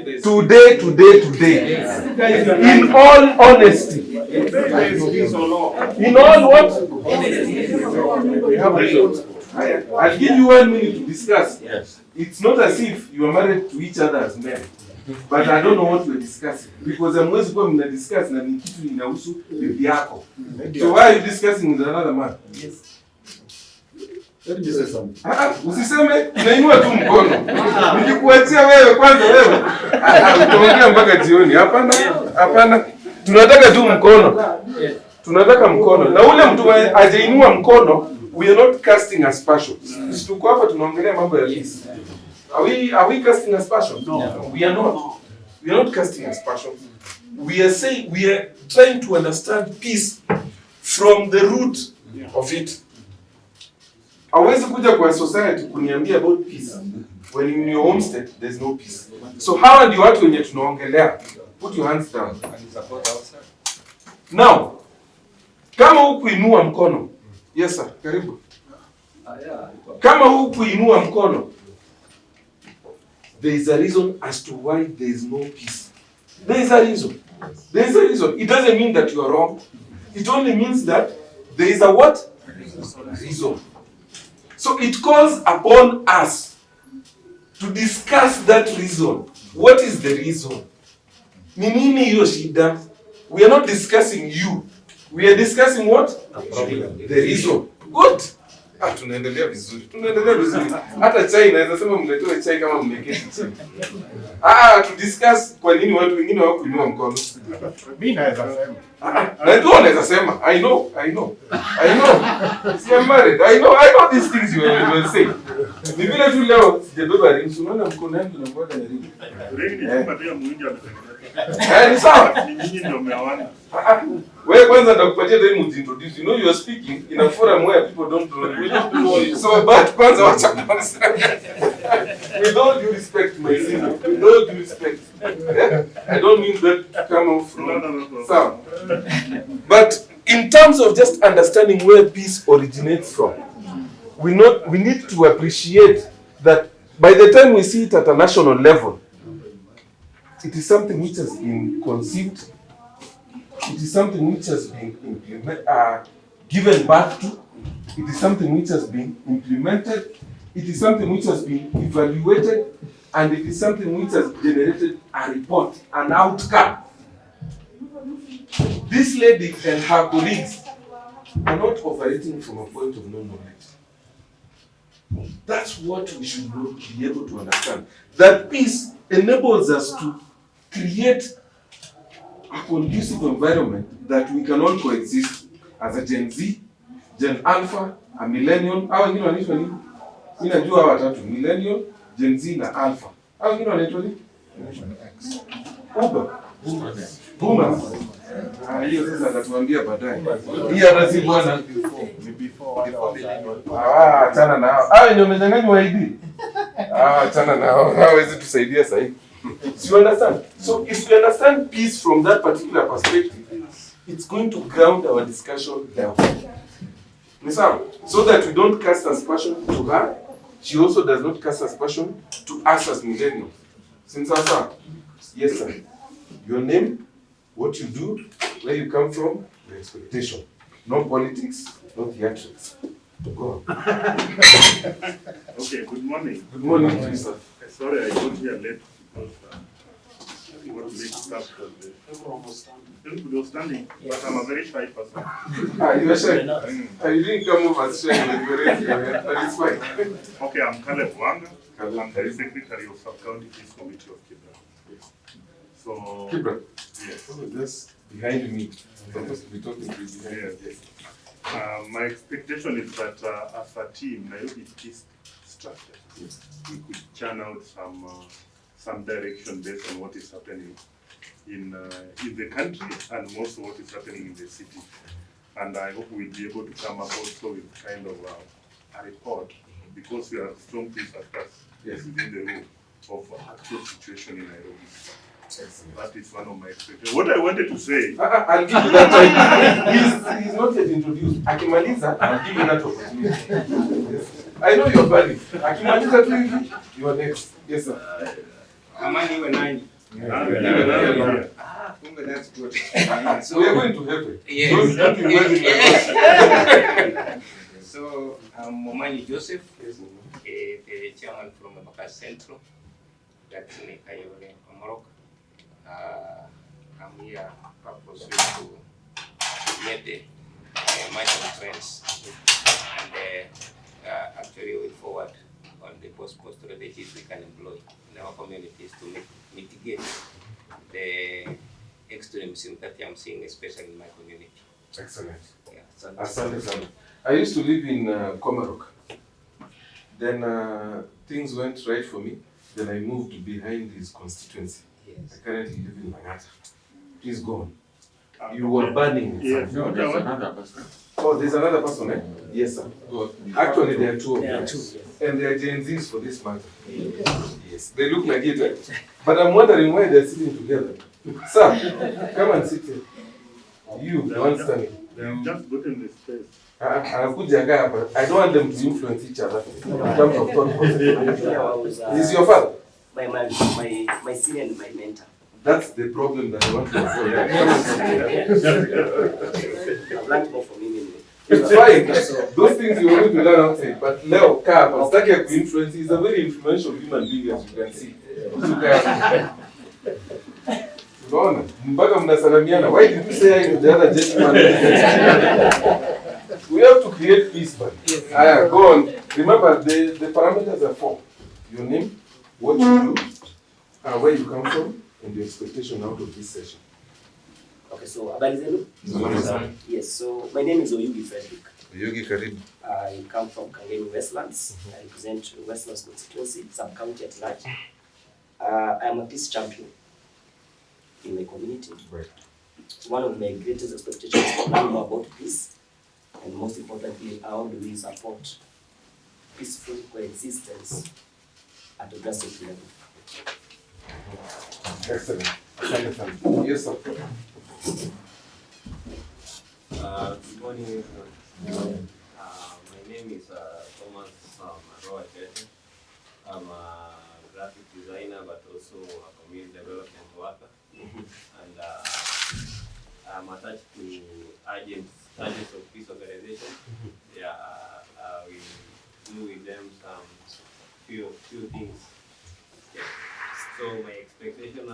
Today. In all honesty. In all what? I'll give you 1 minute to discuss. Yes. It's not as if you are married to each other as men. But I don't know what we're discussing. Because I'm kuwa mna discuss na ni kitu inahusu bibi yako. So why are you discussing with another man? Yes. Let me say something. Usiseme nainua tu mkono. Nikikuachia wewe kwanza wewe. Utaongea mpaka jioni. Hapana. Tunataka tu mkono. Tunataka mkono. Na ule mtu ajainua mkono, we are not casting aspersions. Tuko hapa tunaongelea mambo ya peace. Are we casting aspersions? No. We are not. We are not casting aspersions. We are saying we are trying to understand peace from the root of it. Hawezi kuja kwa society kuniambia about peace. When in your home state, there's no peace. So hawa ndio watu wenye tunaongelea. Put your hands down. Now, kama hukuinua mkono. Yes sir, karibu. Kama hukuinua mkono, there is a reason as to why there is no peace. There is a reason. There is a reason. It doesn't mean that you are wrong. It only means that there is a what? Reason. So it calls upon us to discuss that reason. What is the reason? Ni nini hiyo shida? We are not discussing you. We are discussing what? The reason. Good. Tunaendelea vizuri. Tunaendelea vizuri. Hata chai naweza sema mletoe chai kama mmeketi chini. To discuss kwa nini watu wengine hawakuinua mkono. Mimi naweza sema. Na ndio naweza sema. I know. See, I'm married. I know these things you will say. Ni vile tu leo sijabeba ring, unaona mkono wangu unakuwa na ring. Ring ni kama ndio mwingi Ni sawa. Nyinyi ndio mmewana. Wewe kwanza ndakupatia time to introduce. You know you are speaking in a forum where people don't know you. So but kwanza wacha kwanza. With all due respect, my sister. With all due respect. I don't mean that to come off from. No. So, but in terms of just understanding where peace originates from, we need to appreciate that by the time we see it at a national level, it is something which has been conceived. It is something which has been given birth to. It is something which has been implemented. It is something which has been evaluated. And it is something which has generated a report, an outcome. This lady and her colleagues are not operating from a point of no knowledge. That's what we should be able to understand. That peace enables us to create a conducive environment that we can all coexist as a Gen Z, Gen Alpha, a Millennial. Hawa wengine wanaitwa nini? Mimi najua hawa watatu, Millennial, Gen Z na Alpha. Hawa wengine wanaitwa nini? Boomer. Hiyo sasa atatuambia baadaye. Hii hata si bwana. Achana nao. Hao ndio wamechanganywa ID. Achana nao. Hawezi tusaidia sasa hivi. You understand? So if you understand peace from that particular perspective, it's going to ground our discussion level. So that we don't cast aspersion to her, she also does not cast aspersion to us as millennials. Sir. Yes, sir. Your name, what you do, where you come from, your expectation. No politics, no theatrics. Go on. Okay, good morning. Good morning to you, sir. Sorry, I got here late because I got late start because everybody was standing, but I'm a very shy person. You are shy? You didn't come over as shy, but it's fine. Okay, I'm Caleb Wanga. I'm the Secretary of Sub-County Peace Committee of Kibra. So, Kibra? Yes. Oh, that's behind me. I'm supposed to be talking to you behind yes. My expectation is that as a team, Nairobi peace structure, we could churn out some direction based on what is happening in the country and also what is happening in the city. And I hope we'll be able to come up also with kind of a report, because we are strong peace actors within the room of actual situation in Nairobi. That is one of my expectations. What I wanted to say... I'll give you that time. He's not yet introduced. Akimaliza, I'll give you that opportunity. Yes. I know you're valid. Akimaliza tu hivi, you are next. Yes, sir. Amani iwe nani? That's good. So we are going to heaven. Yes. Don't imagine. So I'm Momani Joseph, the chairman from Mabaka Central. That's in Kayole, Morocco. I'm here purposely to meet the merchant friends and actually way forward on the post-post strategies we can employ in our communities to mitigate the extremism that I'm seeing, especially in my community. Excellent. Yeah, Asante. I used to live in Komarok. Then things went right for me. Then I moved behind his constituency. Yes. I currently live in Langata. Please go on. You were burning it. Yes. No, there's another person. Oh, there's another person, eh? Yes, sir. Actually, there are two of them. Yes. And they are Gen Zs for this matter. Yes. They look like it, eh? But I'm wondering why they're sitting together. Sir, come and sit here. You, the one standing. They have just gotten the space. I don't want them to influence each other in terms of thought process. Is your father? My senior and my mentor. That's the problem that I want to avoid. I've learned more from him anyway. It's fine. Those things you are going to learn outside. But Leo Car, influence, he's a very influential human being, as you can see. Why did you say I to the other gentleman? We have to create peace, man. Go on. Remember, the parameters are 4. Your name, what you do, where you come from, and the expectation out of this session. Okay, so habari zenu? Yes, so my name is Oyugi Frederick. Oyugi Karibu. I come from Kangemi Westlands. I represent Westlands constituency, sub-county at large. I am a peace champion in my community. Right. One of my greatest expectations is to learn more about peace, and most importantly, how do we support peaceful coexistence at a grassroots level. Excellent. Yes, sir. Good morning. My name is Thomas Maroa Chete. I'm a graphic designer, but also a community development worker. And I'm attached to Agents of Peace Organization. Yeah, we do with them some few things. Yeah. So my expectation to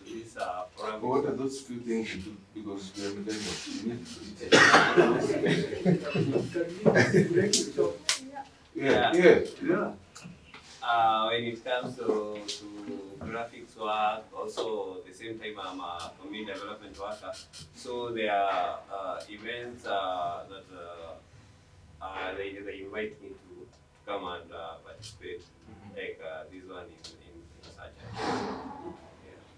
this program. What are those few things you do? Because we are millennials. You need to Yeah. When it comes to graphics work, also at the same time I'm a community development worker. So there are events that they invite me to come and participate, like this one in such.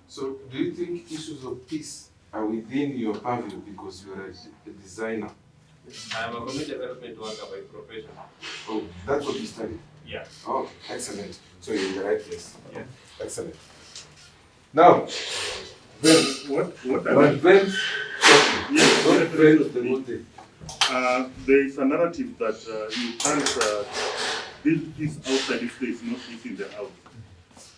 So, do you think issues of peace are within your purview because you are a designer? I'm a community development worker by profession. Oh, that's what you studied? Yeah. Oh, excellent. So you're in the right place. Yeah. Excellent. Now, Vince, there is a narrative that you can't build peace outside if there is no peace in the house.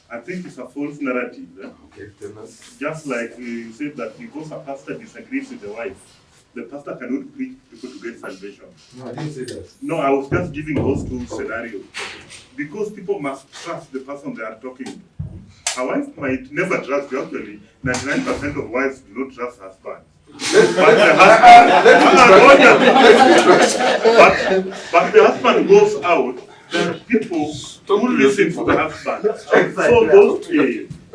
I think it's a false narrative. Okay, tell us. Just like you said that because a pastor disagrees with the wife, the pastor cannot preach people to get salvation. No, I didn't say that. No, I was just giving those two scenarios. Because people must trust the person they are talking to. A wife might never trust you. Actually, 99% of wives do not trust husbands. But the husband goes out, there are people who listen to the husband.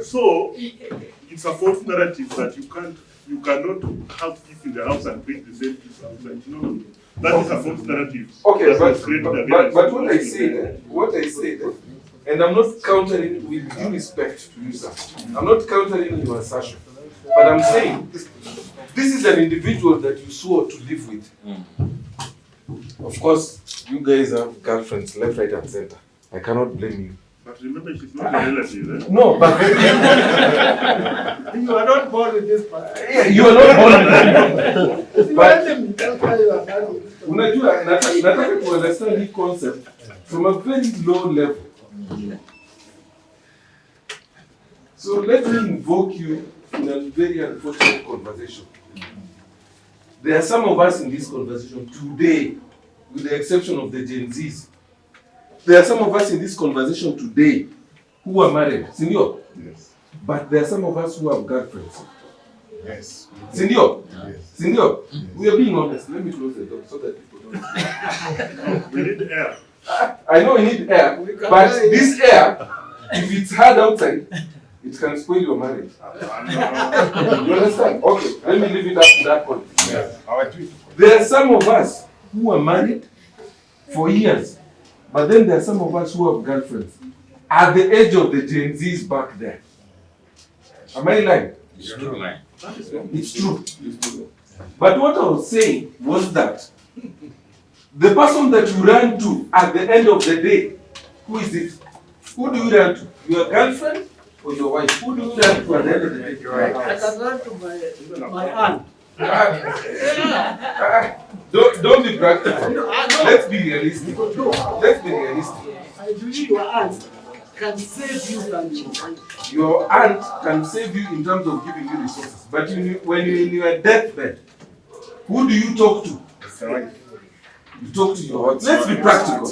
So it's a false narrative that you cannot have peace in the house and preach the same peace outside. No. That is a false narrative. Okay, but what I said, and I'm not countering with due respect to you, sir. I'm not countering your assertion. But I'm saying, this is an individual that you swore to live with. Of course, you guys have girlfriends left, right, and center. I cannot blame you. But remember, she's not a relative, eh? No, but you are not born with this person. Yeah, you are not born with this. That's why you are married. Unajua, nataka to understand this concept from a very low level. So let me invoke you in a very unfortunate conversation. There are some of us in this conversation today, with the exception of the Gen Zs. There are some of us in this conversation today who are married, Senor. Yes. But there are some of us who have girlfriends. Yes. Senor. Yes. Senor. Yes. We are being honest. Let me close the door so that people don't. We need air. I know we need air, but this air, if it's hard outside, it can spoil your marriage. You understand? Okay, let me leave it up to that point. Yes. There are some of us who are married for years, but then there are some of us who have girlfriends at the age of the Gen Zs back there. Am I lying? It's true. It's true. But what I was saying was that the person that you run to at the end of the day, who is it? Who do you run to? Your girlfriend or your wife? Who do you run to at the end of the day? I can run to my aunt. Don't be practical. Let's be realistic. Let's be realistic. I believe your aunt can save you from your aunt. Your aunt can save you in terms of giving you resources. But when you're in your deathbed, who do you talk to? You talk to your wife. Let's be practical.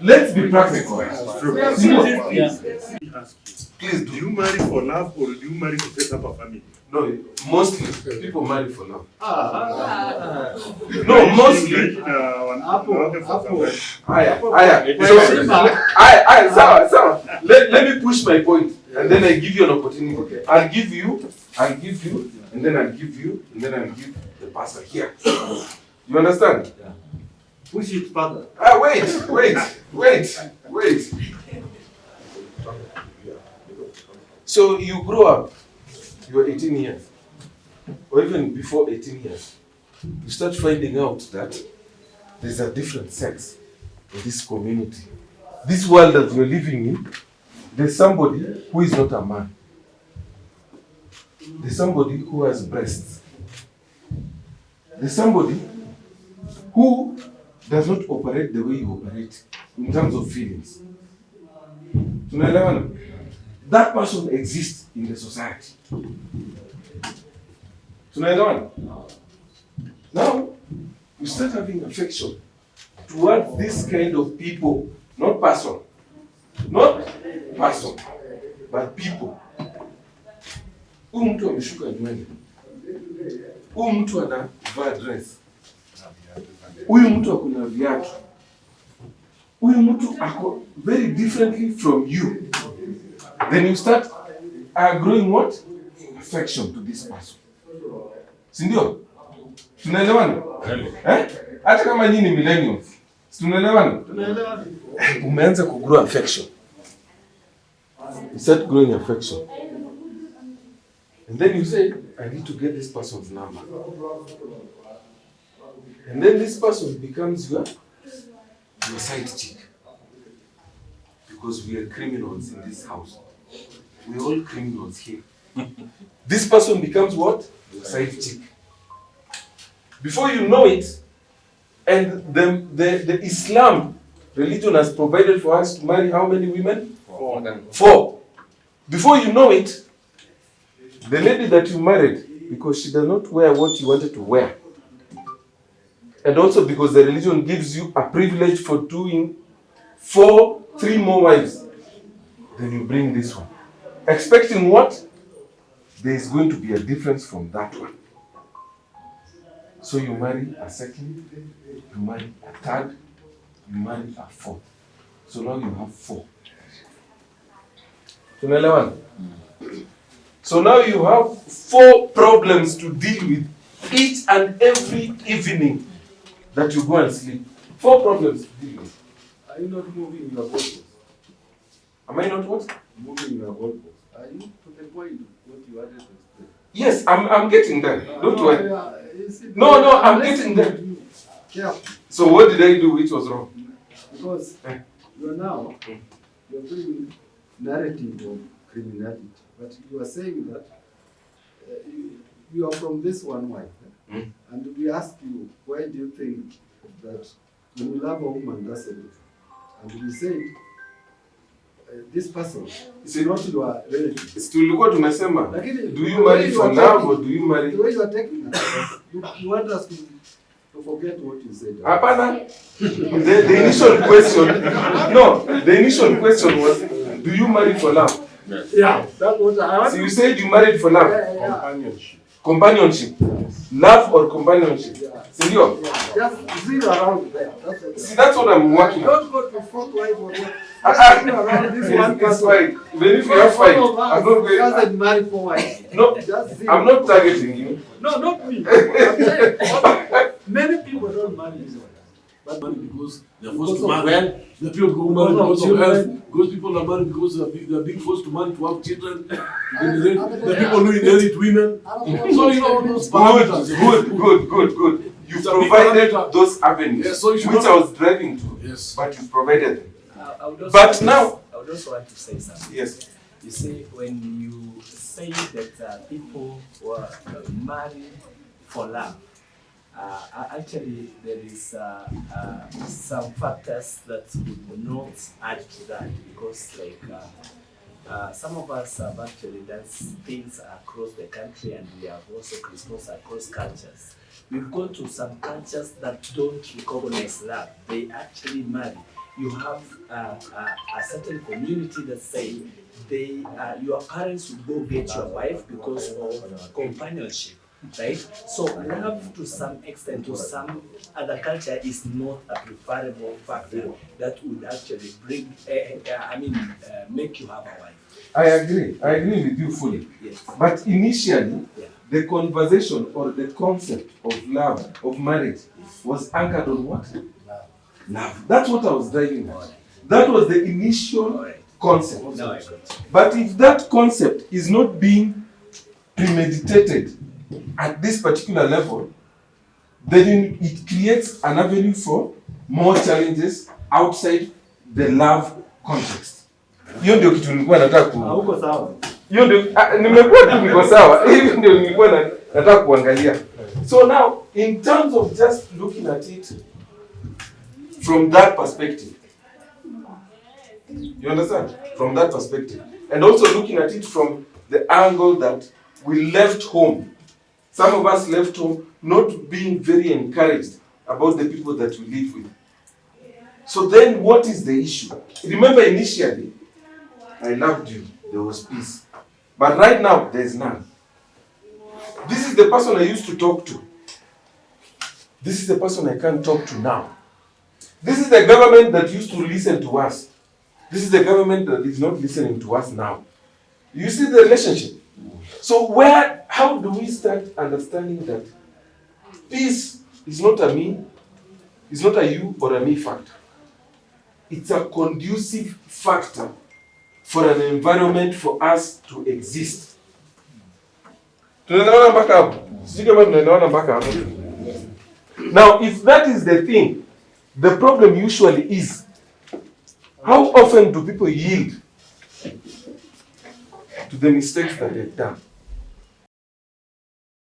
Let's be practical. Please, do you marry for love or do you marry to set up a family? No, mostly people marry for love. No, mostly. So, let me push my point, and then I give you an opportunity. I'll give you, and then I'll give you, and then I'll give the pastor here. You understand? Yeah. Push it further. Wait. So you grow up, you are 18 years, or even before 18 years, you start finding out that there's a different sex in this community. This world that you're living in, there's somebody who is not a man. There's somebody who has breasts. There's somebody who does not operate the way you operate in terms of feelings. Tunaelewana? That person exists in the society. Tunaelewana? Now, you start having affection towards this kind of people, not person, but people. Huyu mtu ameshuka nywele. Huyu mtu anavaa dress. Huyu mtu akona viatu. Huyu mtu ako very differently from you. Then you start growing what? Affection to this person. Sindio? Tunaelewana? Hata kama nyinyi millennials. Tunaelewana? Umeanza kugrow affection. You start growing affection. And then you say, I need to get this person's number. And then this person becomes your side chick. Because we are criminals in this house. We're all criminals here. This person becomes what? Your side chick. Before you know it, and the Islam religion has provided for us to marry how many women? 4. Before you know it, the lady that you married, because she does not wear what you wanted to wear, and also because the religion gives you a privilege for doing 3 more wives, then you bring this one. Expecting what? There is going to be a difference from that one. So you marry a second, you marry a third, you marry a 4th. So now you have 4. Tunaelewana? So now you have 4 problems to deal with each and every evening that you go and sleep. 4 problems to deal with. Are you not moving your goalposts? Am I not what? Moving your goalposts. Are you to the point what you wanted to explain? Yes, I'm getting there. Don't worry. No, I'm getting there. Yeah. So what did I do which was wrong? Because you're bringing narrative of criminality, but you are saying that you are from this one wife, and we ask you, why do you think that when you love a woman, that's it? And we say, this person is not your relative. Tulikuwa tumesema, do you marry for love or do you marry? The way you are taking it, you want us to forget what you said. Hapana. The initial question was, do you marry for love? Yeah, that's what I want. So you said you married for love? Companionship. Love or companionship? Sindio? Just zero around there. See, that's what I'm working on. Don't go to 4th wife or what. Around this one person. Even if you have 5, I'm not going. Doesn't marry 4 wives. No, I'm not targeting you. No, not me. I'm saying, many people don't marry this one. That money because they're forced Because to of marry. wealth. The people go marry Because of because of health. children. Because people are married because they're being forced to marry to have children. The people who inherit women. So you know all those parameters. Good. You provided those avenues, Yes, so you should which not- I was driving to. Yes. But you provided them. I would also But want to- now- I would also want to say something. Yes. You see, when you say that people were married for love, actually there is some factors that would not add to that, because like some of us have actually done things across the country, and we have also crisscrossed across cultures. We've gone to some cultures that don't recognize love. They actually marry. You have a certain community that say your parents will go get your wife because of companionship, right? So love to some extent, to some other culture, is not a preferable factor that would actually bring, make you have a wife. I agree with you fully. Yes. But initially, the conversation or the concept of love, of marriage, was anchored on what? Love. That's what I was driving at. That was the initial concept. No, I got it. But if that concept is not being premeditated at this particular level, then it creates an avenue for more challenges outside the love context. Hiyo ndio kitu nilikuwa nataka ku. Hauko sawa. Hiyo ndio nimekuwa tu niko sawa. Hiyo ndio nilikuwa nataka kuangalia. So now, in terms of just looking at it from that perspective, you understand? From that perspective. And also looking at it from the angle that we left home. Some of us left home not being very encouraged about the people that we live with. So then what is the issue? Remember initially, I loved you, there was peace. But right now, there is none. This is the person I used to talk to. This is the person I can't talk to now. This is the government that used to listen to us. This is the government that is not listening to us now. You see the relationship? So how do we start understanding that peace is not a me, it's not a you or a me factor. It's a conducive factor for an environment for us to exist. Tunaelewana mpaka hapo? Sijui kama tunaelewana mpaka hapo. Now, if that is the thing, the problem usually is, how often do people yield to the mistakes that they've done?